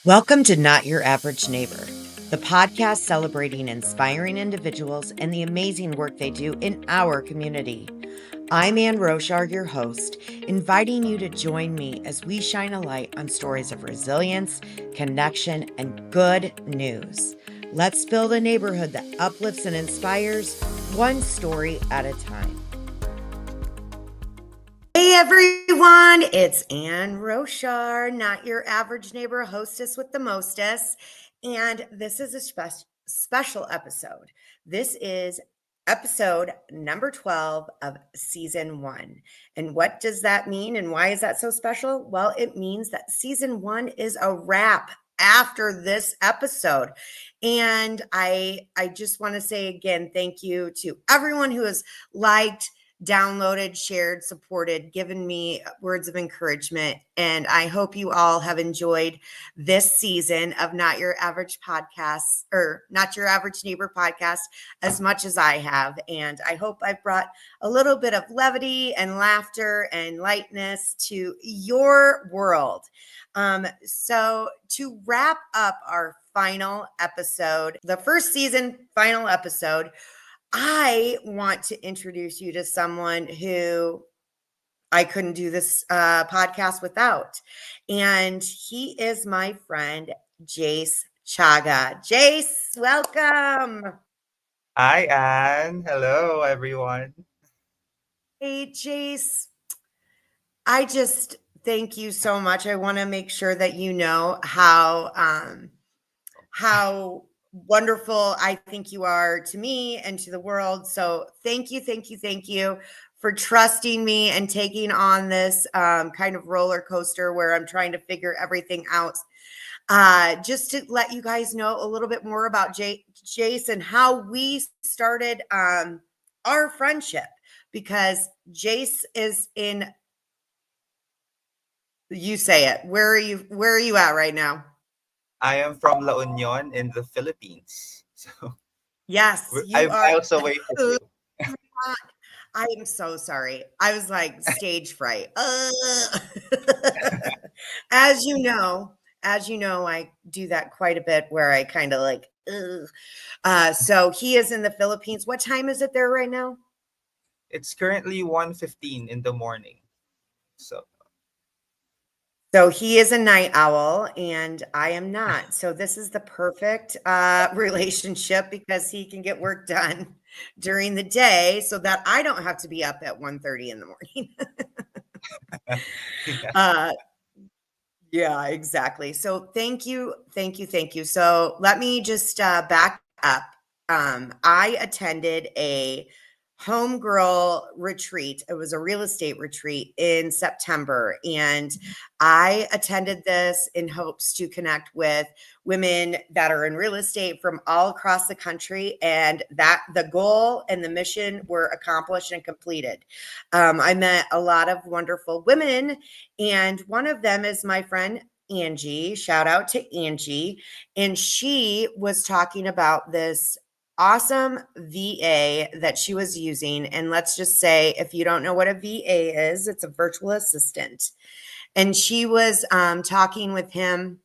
Welcome to Not Your Average Neighbor, the podcast celebrating inspiring individuals and the amazing work they do in our community. I'm Ann Roushar, your host, inviting you to join me as we shine a light on stories of resilience, connection, and good news. Let's build a neighborhood that uplifts and inspires, one story at a time. Hey everyone, it's Ann Roushar, Not Your Average Neighbor, hostess with the mostess, and this is a special episode. This is episode number 12 of season 1. And what does that mean and why is that so special? Well, it means that season 1 is a wrap after this episode. And I just want to say again, thank you to everyone who has liked, downloaded, shared, supported, given me words of encouragement. And I hope you all have enjoyed this season of Not Your Average Podcast or Not Your Average Neighbor podcast as much as I have. And I hope I've brought a little bit of levity and laughter and lightness to your world. So to wrap up our final episode, the first season final episode, I want to introduce you to someone who I couldn't do this podcast without. And he is my friend, Jace Tiaga. Jace, welcome. Hi, Anne. Hello, everyone. Hey, Jace. I just thank you so much. I want to make sure that you know how wonderful I think you are to me and to the world. So thank you for trusting me and taking on this kind of roller coaster where I'm trying to figure everything out. Just to let you guys know a little bit more about Jace and how we started our friendship, because Jace is in, you say it. Where are you at right now? I am from La Union in the Philippines. So Yes, you I'm are. miles away from you. I am so sorry. I was like stage fright. As you know, I do that quite a bit where I kind of like, so he is in the Philippines. What time is it there right now? It's currently 1:15 in the morning. So So he is a night owl and I am not. So this is the perfect relationship because he can get work done during the day so that I don't have to be up at 1:30 in the morning. yeah. uh, yeah, exactly. So thank you. So let me just back up. I attended a homegirl retreat. It was a real estate retreat in September. And I attended this in hopes to connect with women that are in real estate from all across the country. And that the goal and the mission were accomplished and completed. I met a lot of wonderful women, and one of them is my friend Angie. Shout out to Angie. And she was talking about this awesome VA that she was using. And let's just say, if you don't know what a VA is, it's a virtual assistant. And she was talking with him.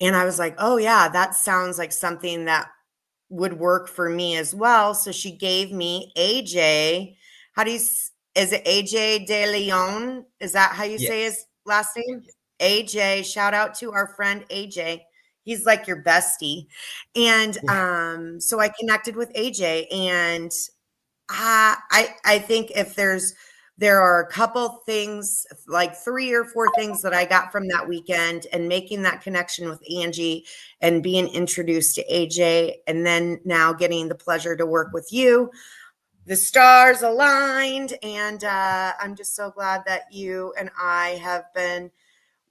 And I was like, oh, yeah, that sounds like something that would work for me as well. So she gave me AJ. Is it AJ De Leon? Is that how you say his Yes. last name? AJ. Shout out to our friend AJ. He's like your bestie. And Yeah. so I connected with AJ, and I think if there are a couple things, like 3 or 4 things that I got from that weekend, and making that connection with Angie and being introduced to AJ, and then now getting the pleasure to work with you. The stars aligned, and I'm just so glad that you and I have been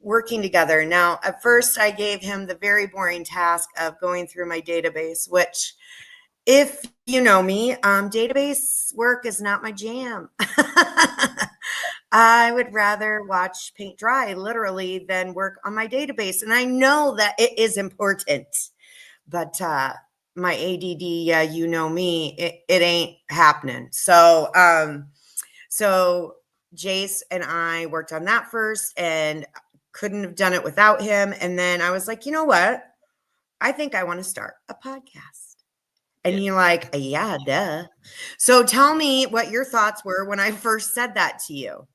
working together. Now, at first, I gave him the very boring task of going through my database, which, if you know me, database work is not my jam. I would rather watch paint dry literally than work on my database. And I know that it is important, but my ADD, you know me, it ain't happening. So Jace and I worked on that first, and couldn't have done it without him. And then I was like, you know what? I think I want to start a podcast. Yeah. And you're like, yeah, duh. So tell me what your thoughts were when I first said that to you.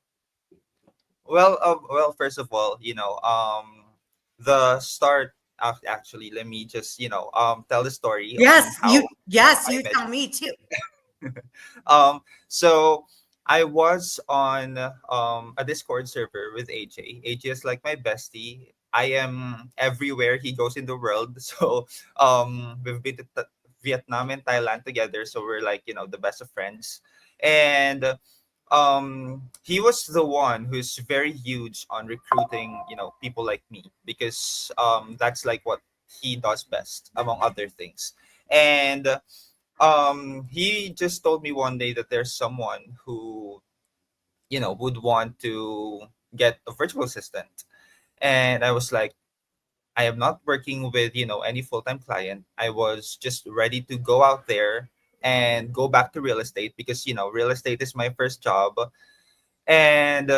Well, first of all, the start. Actually, let me just tell the story on how Yes, I you met tell me too. you. So I was on a Discord server with AJ. AJ is like my bestie. I am everywhere he goes in the world. So we've been to Vietnam and Thailand together. So we're like the best of friends. And he was the one who's very huge on recruiting people like me, because that's like what he does best among other things. And he just told me one day that there's someone who would want to get a virtual assistant. And I was like, I am not working with any full-time client. I was just ready to go out there and go back to real estate, because real estate is my first job. And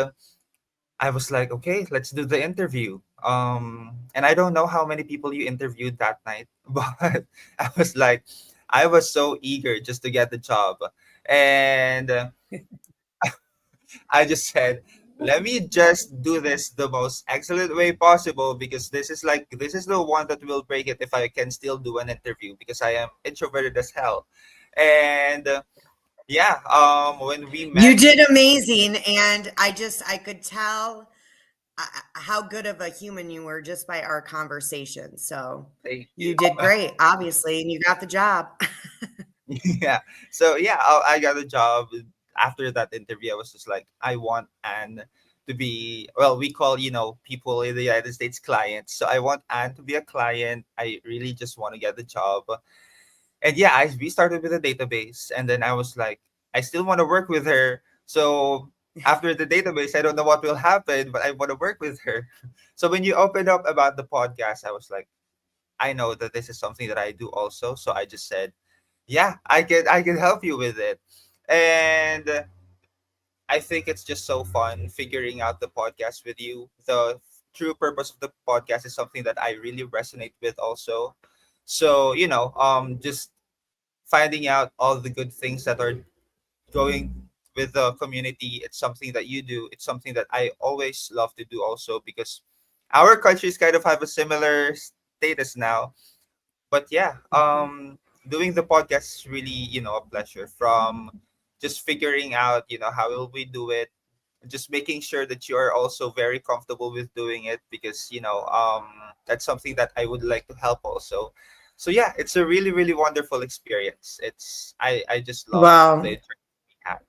I was like, okay, let's do the interview. And I don't know how many people you interviewed that night, but I was like, I was so eager just to get the job. And I just said, let me just do this the most excellent way possible, because this is the one that will break it if I can still do an interview, because I am introverted as hell. And yeah, when we You met, did amazing. And I could tell how good of a human you were just by our conversation. So thank you you. did great, obviously, and you got the job. Yeah. So yeah, I got a job. After that interview, I was just like, I want Anne to be, well, we call people in the United States clients. So I want Anne to be a client. I really just want to get the job. And yeah, we started with a database, and then I was like, I still want to work with her. So after the database, I don't know what will happen, but I want to work with her. So when you opened up about the podcast, I was like, I know that this is something that I do also. So I just said, yeah, I can help you with it. And I think it's just so fun figuring out the podcast with you. The true purpose of the podcast is something that I really resonate with also. So just finding out all the good things that are going with the community. It's something that you do. It's something that I always love to do also, because our countries kind of have a similar status now. But yeah, doing the podcast is really a pleasure. From just figuring out how will we do it, just making sure that you are also very comfortable with doing it, because that's something that I would like to help also. So yeah, it's a really really wonderful experience. I just love the Well, interaction we have.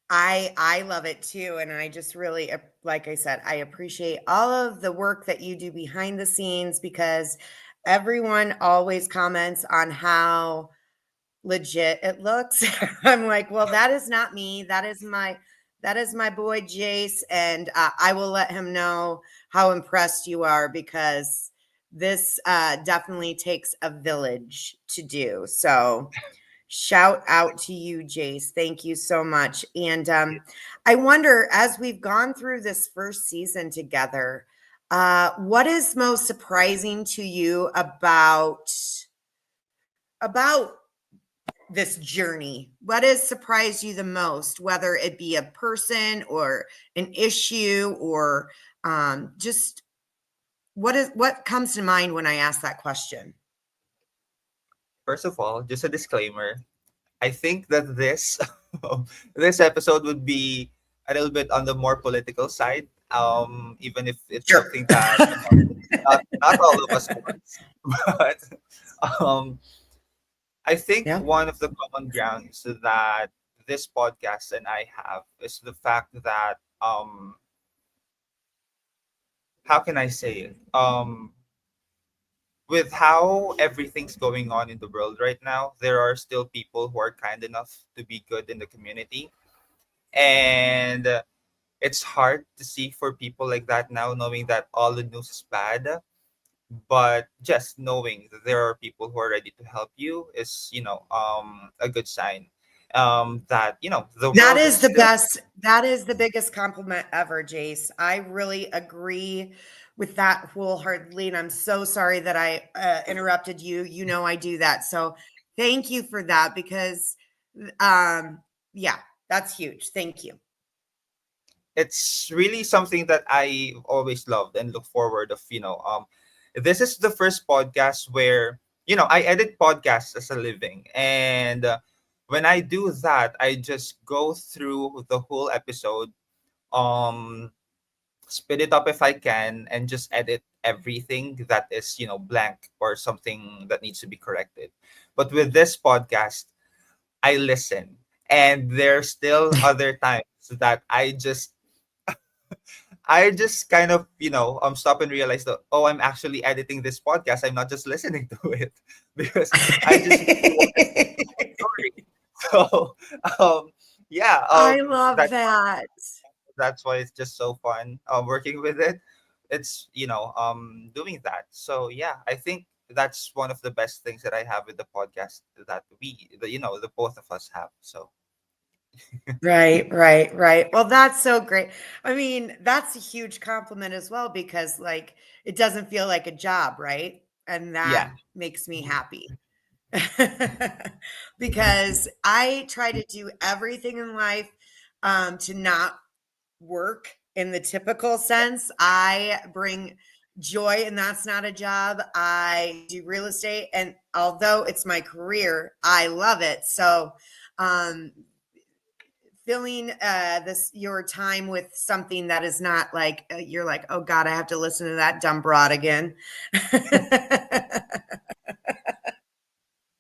I love it too, and I just really like I said, I appreciate all of the work that you do behind the scenes, because everyone always comments on how legit it looks. I'm like, well, that is not me. That is my boy Jace, and I will let him know how impressed you are, because this definitely takes a village to do. So shout out to you, Jace. Thank you so much. And I wonder, as we've gone through this first season together, what is most surprising to you about this journey? What has surprised you the most, whether it be a person or an issue, or just what comes to mind when I ask that question? First of all, just a disclaimer. I think that this this episode would be a little bit on the more political side. Even if it's Sure. something that not all of us wants, but um, I think Yeah. one of the common grounds that this podcast and I have is the fact that how can I say it? With how everything's going on in the world right now, there are still people who are kind enough to be good in the community. And it's hard to see for people like that now, knowing that all the news is bad. But just knowing that there are people who are ready to help you is, a good sign. that the That world is is the still. best. That is the biggest compliment ever, Jace. I really agree with that wholeheartedly. And I'm so sorry that I interrupted you. You know, I do that. So thank you for that because, um, yeah, that's huge. Thank you. It's really something that I always loved and look forward of. This is the first podcast where I edit podcasts as a living, and when I do that, I just go through the whole episode, um, spit it up if I can, and just edit everything that is blank or something that needs to be corrected. But with this podcast, I listen, and there's still other times that I just kind of, stop and realize that, oh, I'm actually editing this podcast. I'm not just listening to it because I just really wanted to tell my story. So, um, yeah, I love that that. that's why it's just so fun working with it. It's, doing that. So, yeah, I think that's one of the best things that I have with the podcast that the both of us have. So, Right, right, right. Well, that's so great. I mean, that's a huge compliment as well because, like, it doesn't feel like a job, right? And that yeah. makes me happy. Because I try to do everything in life to not work in the typical sense. I bring joy, and that's not a job. I do real estate, and although it's my career, I love it. So, um, filling this your time with something that is not like you're like, oh God, I have to listen to that dumb broad again.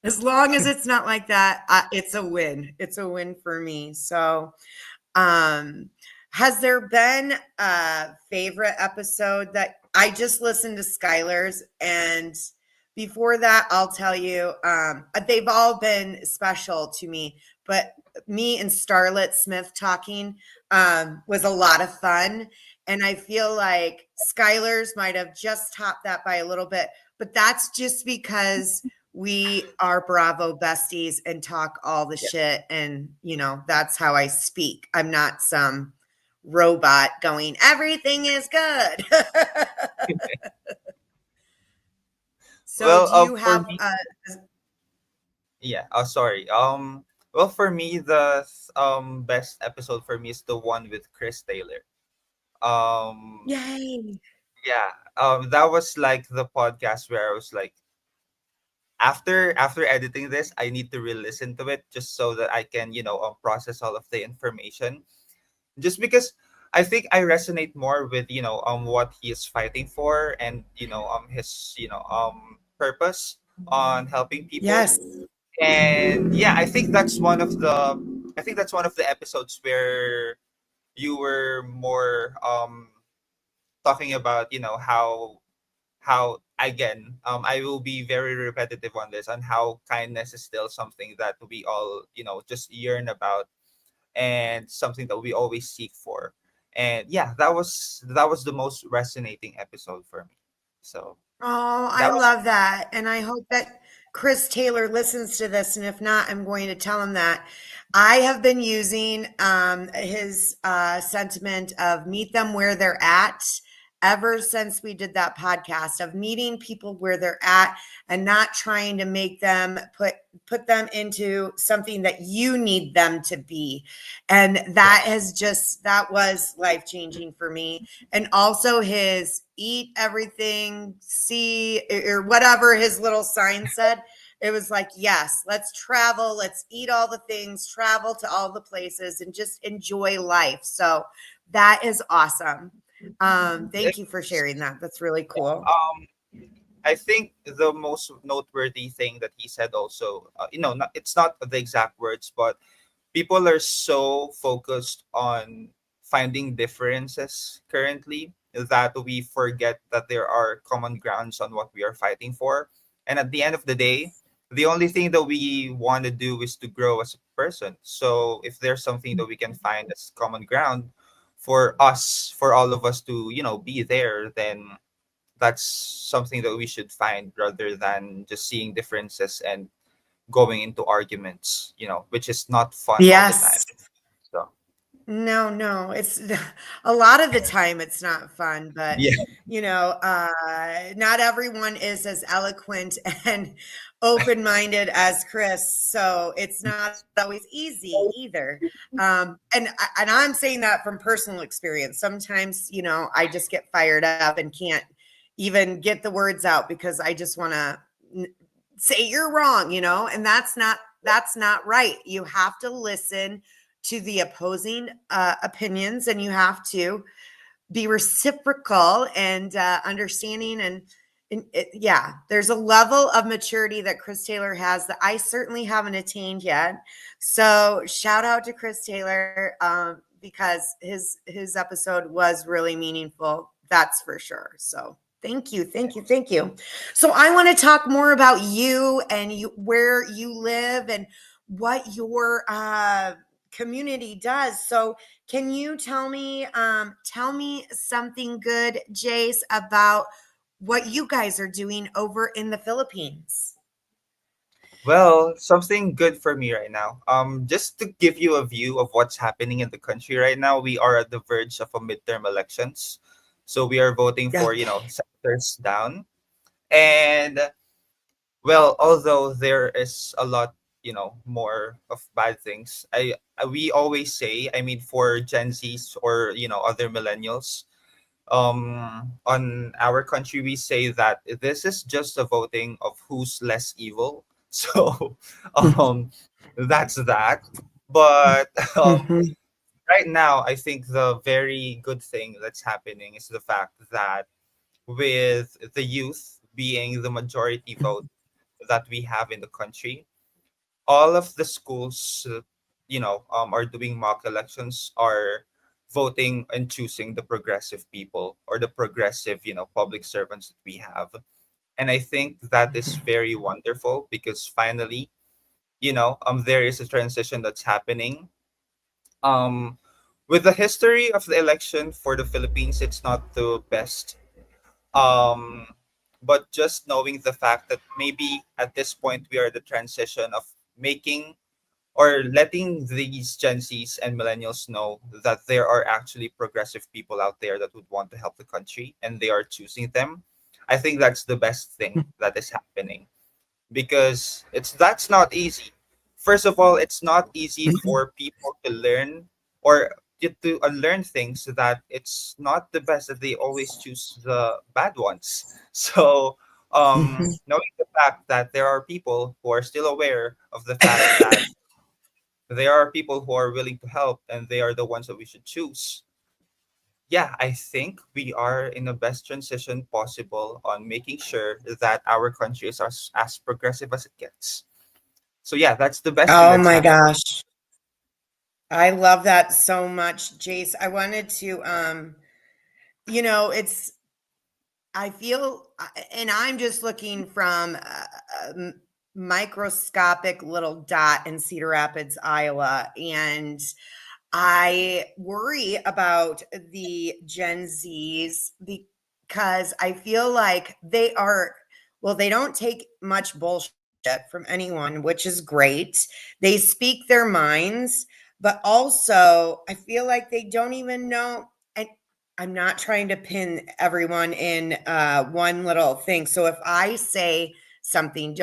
As long as it's not like that, it's a win. It's a win for me. So, um, has there been a favorite episode that I just listened to Skylar's, and before that, I'll tell you, they've all been special to me, but me and Starlet Smith talking was a lot of fun. And I feel like Skylar's might have just topped that by a little bit, but that's just because we are Bravo besties and talk all the shit. And, that's how I speak. I'm not some robot going, everything is good. So, Well, do you for have me, yeah. Oh, sorry. Well, for me, the best episode for me is the one with Chris Taylor. Um, yay? yeah. That was like the podcast where I was like, after editing this, I need to re-listen to it just so that I can process all of the information. Just because I think I resonate more with what he is fighting for, and his purpose on helping people. Yes. And yeah, I think that's one of the episodes where you were more talking about how again, I will be very repetitive on this, on how kindness is still something that we all just yearn about, and something that we always seek for. And yeah, that was the most resonating episode for me. So Oh, I that was. love that. And I hope that Chris Taylor listens to this. And if not, I'm going to tell him that I have been using his sentiment of meet them where they're at ever since we did that podcast of meeting people where they're at and not trying to make them put them into something that you need them to be. And Yeah. that was life changing for me. And also his eat everything, see, or whatever his little sign said. It was like, yes, let's travel, let's eat all the things, travel to all the places, and just enjoy life. So that is awesome. Thank you for It's, sharing that. That's really cool. I think the most noteworthy thing that he said also, it's not the exact words, but people are so focused on finding differences currently that we forget that there are common grounds on what we are fighting for. And at the end of the day, the only thing that we want to do is to grow as a person. So if there's something that we can find as common ground for us, for all of us to, be there, then that's something that we should find rather than just seeing differences and going into arguments, which is not fun all the time. Yes. So No, no, it's a lot of the time it's not fun, but yeah. not everyone is as eloquent and open-minded as Chris, so it's not always easy either. And I'm saying that from personal experience. Sometimes, I just get fired up and can't even get the words out because I just want to say you're wrong, and that's not right. You have to listen to the opposing opinions, and you have to be reciprocal and understanding. Yeah, there's a level of maturity that Chris Taylor has that I certainly haven't attained yet. So shout out to Chris Taylor, because his episode was really meaningful. That's for sure. So thank you, thank you, thank you. So I want to talk more about you and where you live and what your community does. So can you tell me something good, Jace, about what you guys are doing over in the Philippines? Well, something good for me right now. Just to give you a view of what's happening in the country right now, we are at the verge of a midterm elections. So we are voting for, Okay. senators down. And well, although there is a lot, more of bad things, we always say, I mean, for Gen Zs or, other millennials, on our country we say that this is just a voting of who's less evil. So um that's that. But Mhm. right now I think the very good thing that's happening is the fact that with the youth being the majority vote that we have in the country, all of the schools, are doing mock elections, are voting and choosing the progressive people or the progressive, public servants that we have. And I think that is very wonderful because finally, there is a transition that's happening. Um, with the history of the election for the Philippines, it's not the best. Um, but just knowing the fact that maybe at this point we are the transition of making or letting these Gen Zs and millennials know that there are actually progressive people out there that would want to help the country and they are choosing them. I think that's the best thing that is happening because that's not easy. First of all, it's not easy for people to learn or to learn things that it's not the best that they always choose the bad ones. So knowing the fact that there are people who are still aware of the fact that there are people who are willing to help and they are the ones that we should choose. Yeah, I think we are in the best transition possible on making sure that our country is as progressive as it gets. So yeah, that's the best thing Oh that's my happening. gosh. I love that so much, Jace. I wanted to it's I feel, and I'm just looking from a microscopic little dot in Cedar Rapids, Iowa, and I worry about the Gen Zs because I feel like they don't take much bullshit from anyone, which is great. They speak their minds, but also I feel like they don't even know. And I'm not trying to pin everyone in one little thing. So if I say something,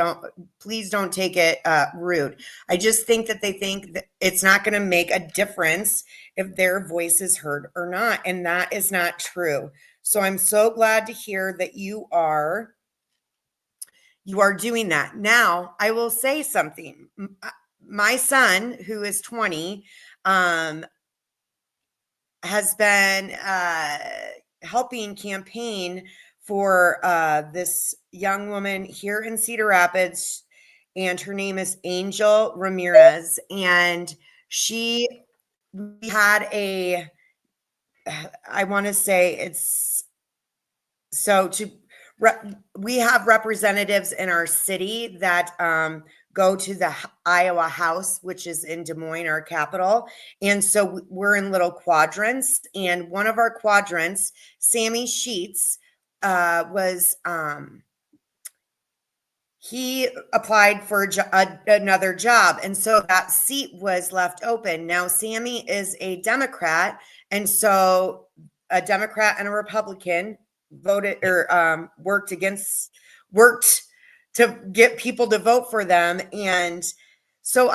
please don't take it rude. I just think that they think that it's not going to make a difference if their voice is heard or not. And that is not true. So I'm so glad to hear that you are doing that. Now, I will say something. My son, who is 20, um, has been helping campaign for this young woman here in Cedar Rapids, and her name is Angel Ramirez. And she we had a I want to say it's so to we have representatives in our city that go to the Iowa House, which is in Des Moines, our capital. And so we're in little quadrants. And one of our quadrants, Sammy Sheets, was he applied for another job. And so that seat was left open. Now, Sammy is a Democrat. And so a Democrat and a Republican voted or worked to get people to vote for them. And so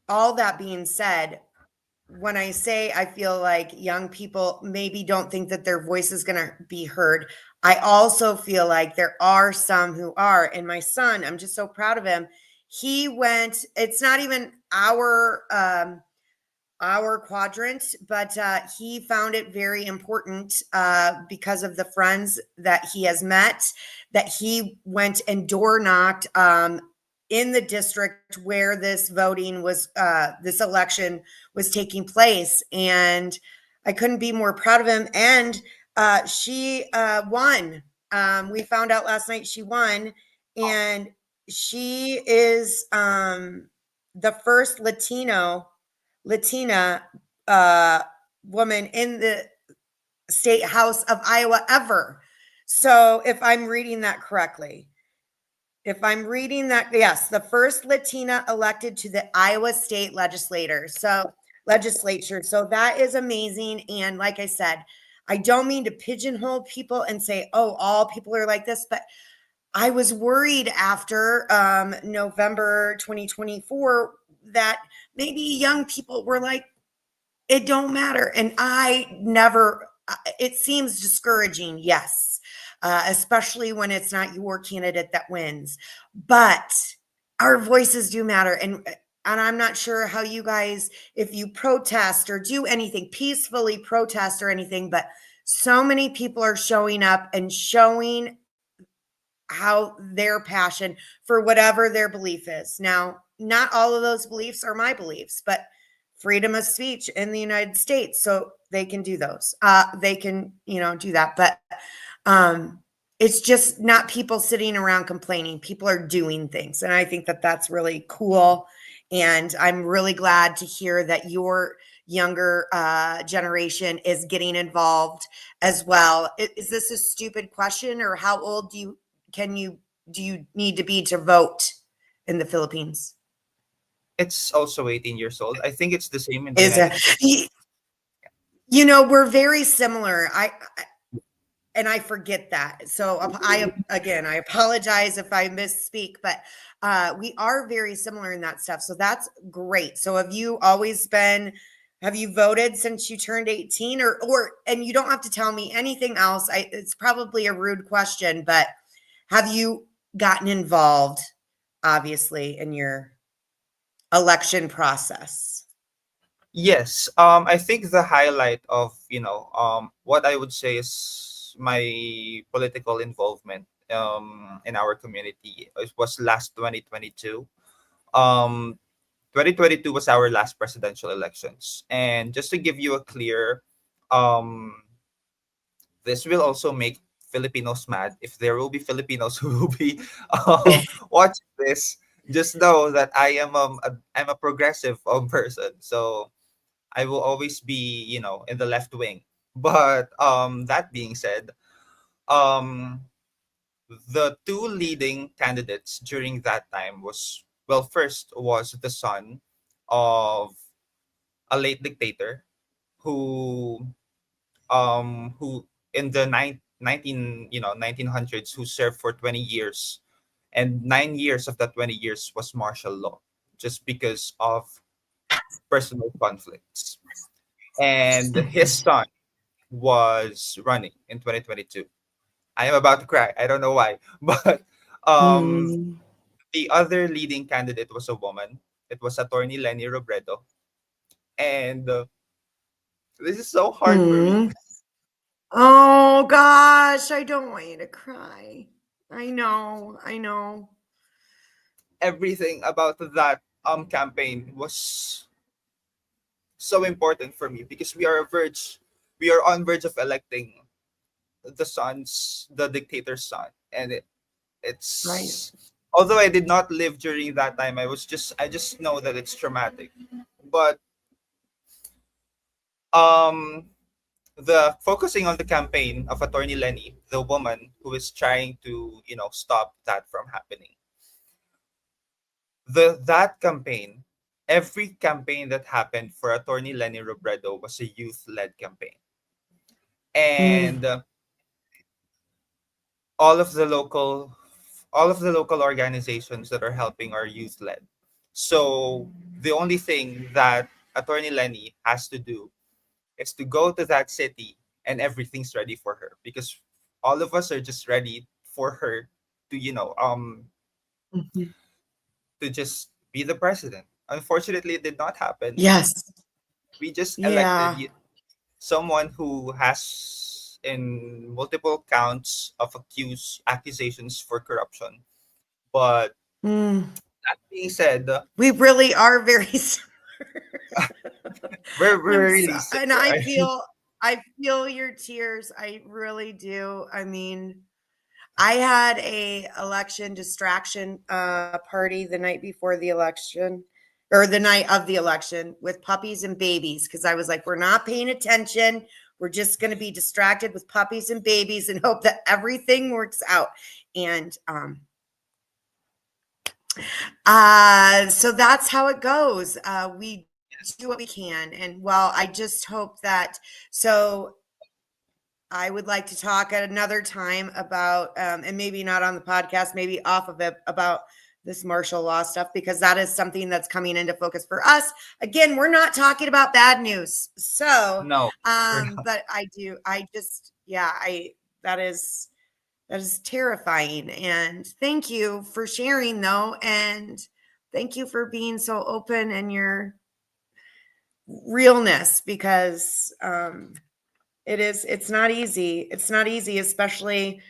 all that being said, when I say I feel like young people maybe don't think that their voice is going to be heard, I also feel like there are some who are. And my son, I'm just so proud of him. He went, it's not even our quadrant, but he found it very important because of the friends that he has met, that he went and door knocked in the district where this election was taking place. And I couldn't be more proud of him. And she won. We found out last night she won. And she is the first Latina uh, woman in the state house of Iowa ever. So if I'm reading that correctly, yes, the first Latina elected to the Iowa state legislature. So that is amazing. And like I said, I don't mean to pigeonhole people and say, oh, all people are like this, but I was worried after November 2024 that maybe young people were like, it don't matter. And it seems discouraging, yes, especially when it's not your candidate that wins. But our voices do matter. And I'm not sure how you guys, if you protest or do anything, peacefully protest or anything, but so many people are showing up and showing how their passion for whatever their belief is. Now, not all of those beliefs are my beliefs, but freedom of speech in the United States, so they can do those. They can, do that. But it's just not people sitting around complaining. People are doing things, and I think that that's really cool. And I'm really glad to hear that your younger generation is getting involved as well. Is this a stupid question, or how old do you need to be to vote in the Philippines? It's also 18 years old. I think it's the same in the Is a United States. we're very similar. And I forget that. So I apologize if I misspeak, but we are very similar in that stuff. So that's great. So have you voted since you turned 18, and you don't have to tell me anything else. It's probably a rude question, but have you gotten involved, obviously, in your election process? Yes, I think the highlight of what I would say is my political involvement in our community. It was last 2022. 2022 was our last presidential elections, and just to give you a clear, um, this will also make Filipinos mad. If there will be Filipinos who will be watching this, just know that I'm a progressive person, so I will always be, in the left wing. But that being said, um, the two leading candidates during that time was, well, first was the son of a late dictator who who in the 1900s, who served for 20 years, and 9 years of that 20 years was martial law, just because of personal conflicts. And his son was running in 2022. I am about to cry. I don't know why. But um, Mm. the other leading candidate was a woman. It was Attorney Lenny Robredo. And this is so hard for me. Mm. Oh gosh, I don't want you to cry. I know, I know. Everything about that campaign was so important for me because we are on verge of electing the dictator's son. And Right. it's, although I did not live during that time, I just know that it's traumatic. But um the focusing on the campaign of Attorney Lenny, the woman who is trying to, stop that from happening. That campaign, every campaign that happened for Attorney Lenny Robredo was a youth-led campaign, Mm, and all of the local, all of the local organizations that are helping are youth-led. So the only thing that Attorney Lenny has to do is to go to that city, and everything's ready for her, because all of us are just ready for her to, mhm. to just be the president. Unfortunately, it did not happen. Yes. We just elected Yeah. someone who has in multiple counts of accused accusations for corruption. But Mm. that being said, We really are very I'm we're so, really and similar. I feel your tears. I really do. I mean, I had a election distraction party the night before the election or the night of the election with puppies and babies because I was like, we're not paying attention. We're just going to be distracted with puppies and babies and hope that everything works out. And so that's how it goes. We do what we can. And well, I just hope that so I would like to talk at another time about, and maybe not on the podcast, maybe off of it, about this martial law stuff, because that is something that's coming into focus for us. Again, we're not talking about bad news. So, No, we're not. but I just, yeah, that is terrifying. And thank you for sharing though. And thank you for being so open and your realness because, it's not easy. It's not easy, especially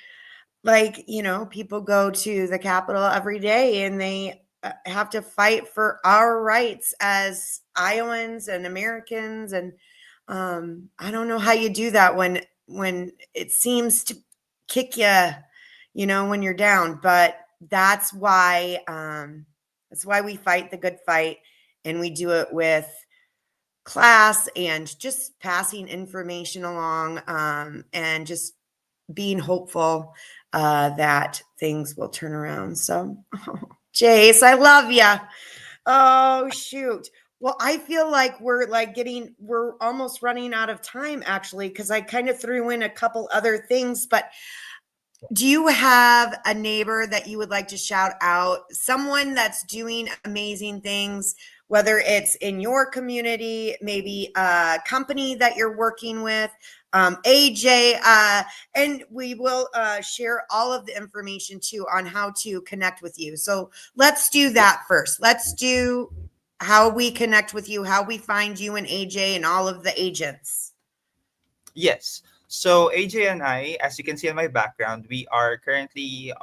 like, people go to the Capitol every day and they have to fight for our rights as Iowans and Americans. And I don't know how you do that when it seems to kick you, when you're down. But that's why we fight the good fight, and we do it with class and just passing information along, and just being hopeful that things will turn around. So, Jace, I love you. Oh, shoot. Well, I feel like we're almost running out of time actually, because I kind of threw in a couple other things. But do you have a neighbor that you would like to shout out? Someone that's doing amazing things, whether it's in your community, maybe a company that you're working with, AJ, and we will share all of the information too on how to connect with you. So let's do that first. Let's do how we connect with you, how we find you and AJ and all of the agents. Yes. So AJ and I, as you can see in my background, we currently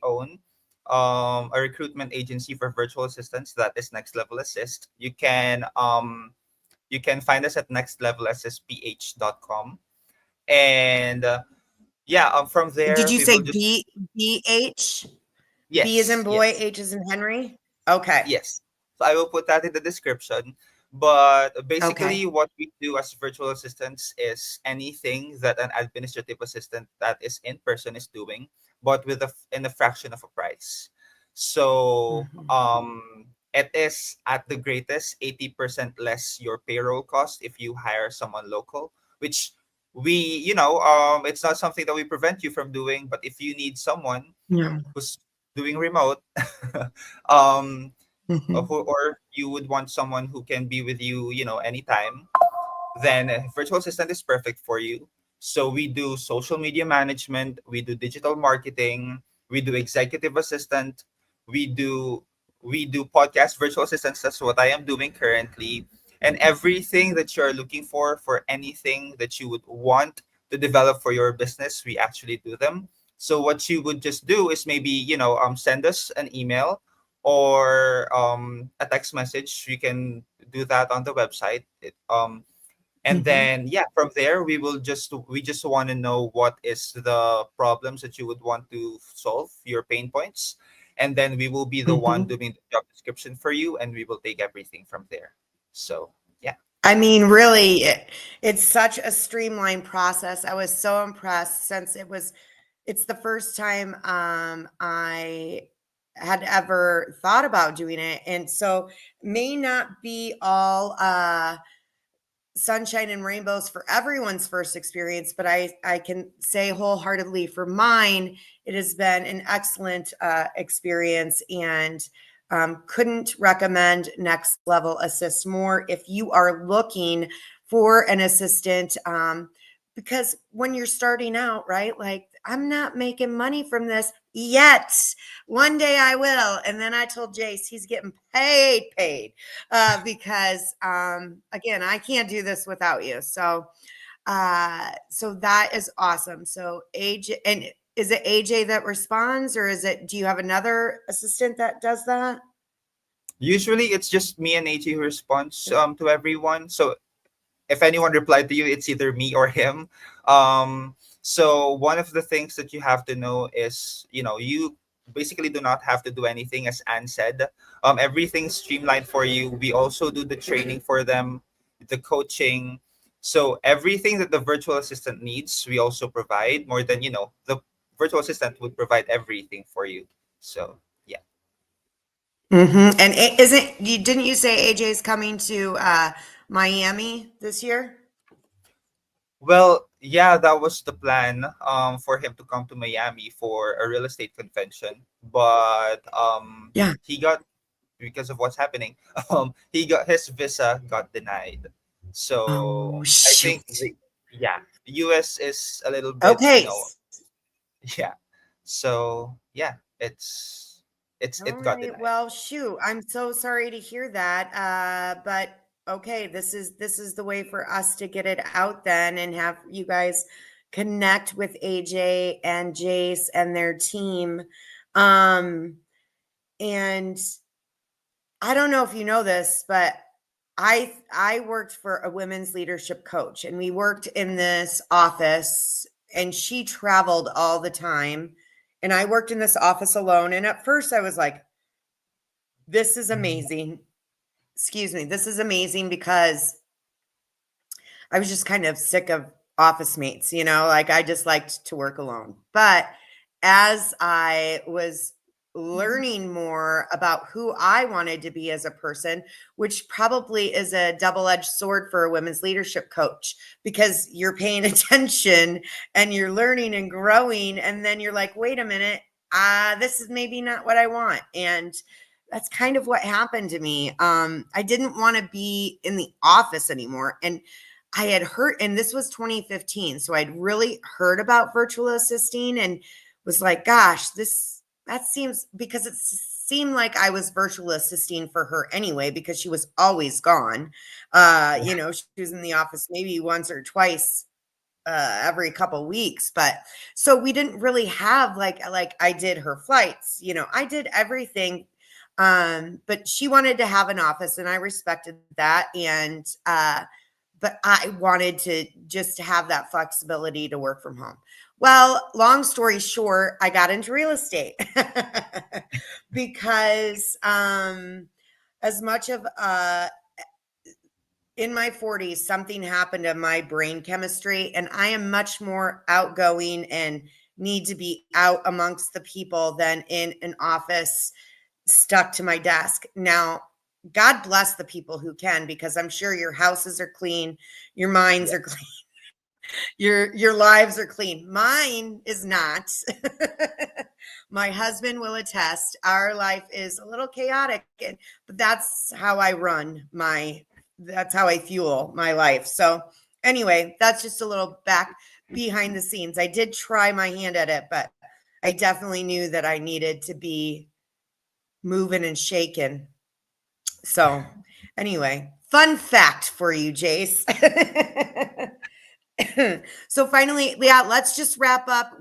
own a recruitment agency for virtual assistants that is Next Level Assist. You can find us at nextlevelassistph.com, and yeah, from Did there you we say will just BH? B is in yes, boy, yes. H is in Henry. Okay. Yes. So I will put that in the description. But Okay. basically, what we do as virtual assistants is anything that an administrative assistant that is in person is doing, but in a fraction of a price. So Mhm. it is at the greatest 80% less your payroll cost if you hire someone local, which it's not something that we prevent you from doing, but if you need someone Yeah. who's doing remote, um, Mhm. or you would want someone who can be with you, anytime, then a virtual assistant is perfect for you. So we do social media management, we do digital marketing, we do executive assistant, we do we do podcast virtual assistants. That's what I am doing currently. And everything that you're looking for anything that you would want to develop for your business, we actually do them. So what you would just do is maybe, send us an email or a text message. You can do that on the website. And Mhm. then yeah, from there we just want to know what is the problems that you would want to solve, your pain points, and then we will be the one Mhm. doing the job description for you, and we will take everything from there. So yeah. I mean, really, it's such a streamlined process. I was so impressed since it's the first time I had ever thought about doing it. And so may not be all sunshine and rainbows for everyone's first experience, but I can say wholeheartedly for mine, it has been an excellent experience, and couldn't recommend Next Level Assist more if you are looking for an assistant. Because when you're starting out, right? Like, I'm not making money from this yet. One day I will. And then I told Jace he's getting paid because again, I can't do this without you. So that is awesome. So AJ, and is it AJ that responds, or do you have another assistant that does that? Usually, it's just me and AJ who responds to everyone. So if anyone replied to you, it's either me or him. So one of the things that you have to know is, you basically do not have to do anything, as Anne said. Everything's streamlined for you. We also do the training for them, the coaching. So everything that the virtual assistant needs, we also provide more than, the virtual assistant would provide everything for you. So yeah. And isn't you didn't you say AJ is coming to Miami this year? Well, yeah, that was the plan for him to come to Miami for a real estate convention, but Yeah. he got, because of what's happening, he got his visa got denied. Oh So I think shoot. yeah, the US is a little bit, Okay. yeah. So yeah, All it got right. denied. Well, shoot. I'm so sorry to hear that. But okay, this is the way for us to get it out then and have you guys connect with AJ and Jace and their team. Um, and I don't know if you know this, but I worked for a women's leadership coach, and we worked in this office, and she traveled all the time, and I worked in this office alone. And at first I was like, this is amazing. Excuse me. This is amazing because I was just kind of sick of office mates, like I just liked to work alone. But as I was learning more about who I wanted to be as a person, which probably is a double edged sword for a women's leadership coach, because you're paying attention and you're learning and growing. And then you're like, wait a minute, this is maybe not what I want. And that's kind of what happened to me. I didn't want to be in the office anymore. And I had heard, and this was 2015. So I'd really heard about virtual assisting and was like, gosh, that seems, because it seemed like I was virtual assisting for her anyway, because she was always gone. She was in the office maybe once or twice every couple weeks. But so we didn't really have like I did her flights, I did everything. But she wanted to have an office, and I respected that. And but I wanted to just have that flexibility to work from home. Well, long story short, I got into real estate because as much of in my 40s, something happened to my brain chemistry, and I am much more outgoing and need to be out amongst the people than in an office stuck to my desk. Now, God bless the people who can, because I'm sure your houses are clean, your minds Yeah. are clean, your lives are clean. Mine is not. My husband will attest. Our life is a little chaotic, but that's how I run that's how I fuel my life. So anyway, that's just a little back behind the scenes. I did try my hand at it, but I definitely knew that I needed to be moving and shaking. So anyway, fun fact for you, Jace. So finally, yeah, let's just wrap up.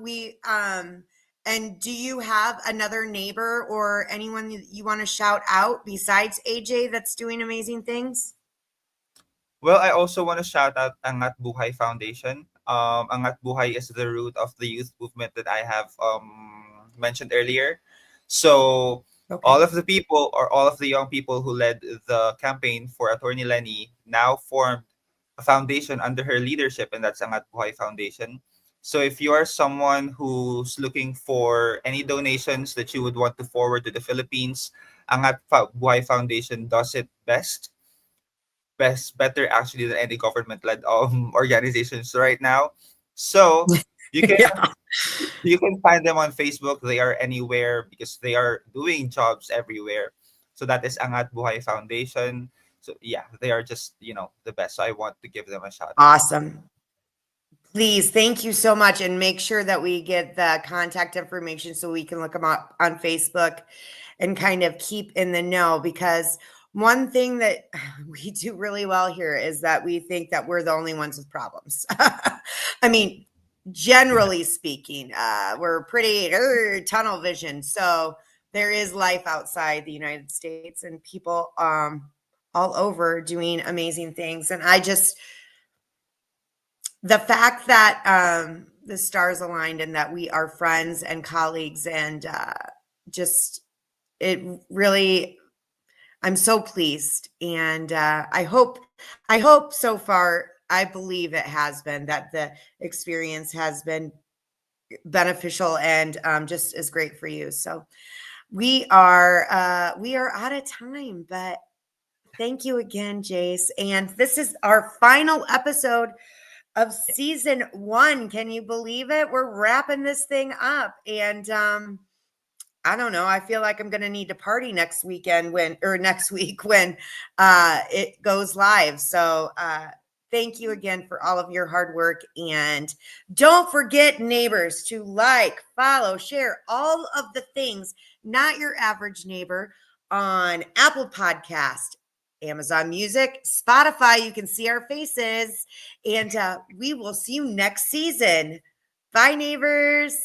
And do you have another neighbor or anyone you want to shout out besides AJ that's doing amazing things? Well, I also want to shout out Angat Buhay Foundation. Angat Buhay is the root of the youth movement that I have mentioned earlier. So Okay. All of the people, or all of the young people who led the campaign for Attorney Lenny, now formed a foundation under her leadership, and that's Angat Buhay Foundation. So if you are someone who's looking for any donations that you would want to forward to the Philippines, Buhay Foundation does it better actually than any government-led organizations right now. So you can Yeah. you can find them on Facebook. They are anywhere because they are doing jobs everywhere. So that is Angat Buhay Foundation. So yeah, they are just the best. So I want to give them a shout out. Awesome. Please, thank you so much. And make sure that we get the contact information so we can look them up on Facebook and kind of keep in the know. Because one thing that we do really well here is that we think that we're the only ones with problems. I mean, generally speaking, we're pretty tunnel vision. So there is life outside the United States and people all over doing amazing things. And the fact that the stars aligned and that we are friends and colleagues and just it really, I'm so pleased. And I hope so far, I believe it has been, that the experience has been beneficial and just as great for you. So we are out of time, but thank you again, Jace. And this is our final episode of season 1. Can you believe it? We're wrapping this thing up. And I don't know. I feel like I'm gonna need to party next weekend or next week when it goes live. So thank you again for all of your hard work. And don't forget, neighbors, to like, follow, share all of the things, Not Your Average Neighbor, on Apple Podcast, Amazon Music, Spotify. You can see our faces. And we will see you next season. Bye, neighbors.